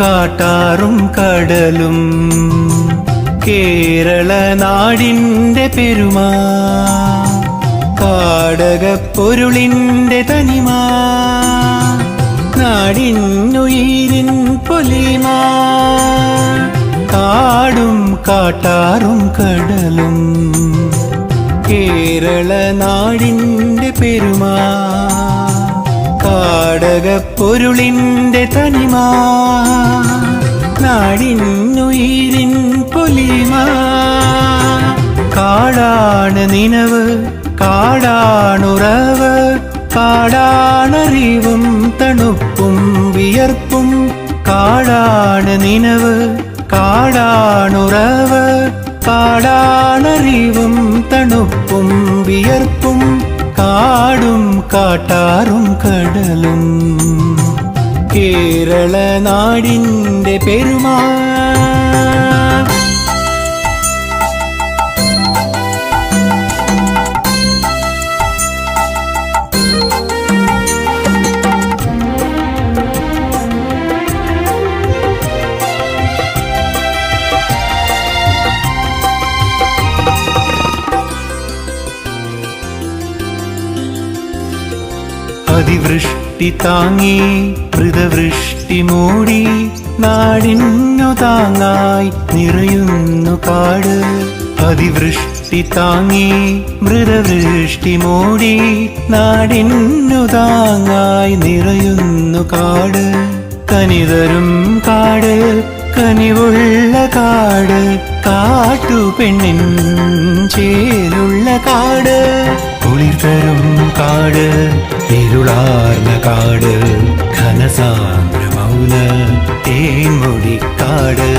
കാട്ടാറും കടലും കേരള നാടിൻ്റെ പെരുമാ കാടകപ്പൊരുളിൻ്റെ തനിമാ നാടിനുയിരിൻ പൊലിമാ കാടും കാട്ടാറും കടലും കേരള നാടിൻ്റെ പെരുമാ കാടകപ്പൊരുളിൻ്റെ തനിമാ നാടിനുയിരിൻ പൊലിമാ കാടാണ് നിനവ് കാടാണുറവ് കാടാണറിവും തണുപ്പും വിയർപ്പും കാടാണ് നിനവ് കാടാണുറവ് കാടാണറിവും തണുപ്പും വിയർപ്പും കാടും കാട്ടാറും കടലും കേരള നാടിൻ്റെ പെരുമാ അതിവൃഷ്ടി താങ്ങി മൃതവൃഷ്ടി മൂടി നാടിന്നു താങ്ങായി നിറയുന്നു കാട് അതിവൃഷ്ടി താങ്ങി മൃതവൃഷ്ടി മൂടി നാടിന്നു താങ്ങായി നിറയുന്നു കാട് കനിതരും കാട് കനിവുള്ള കാട് കാട്ടുപെണ്ണിൻ ചേലുള്ള കാട് കുളിർതരും കാട് ഇരുളാർന്ന കാട് ഘനസാന്ദ്ര മൗന തേൻമൊഴിക്കാട്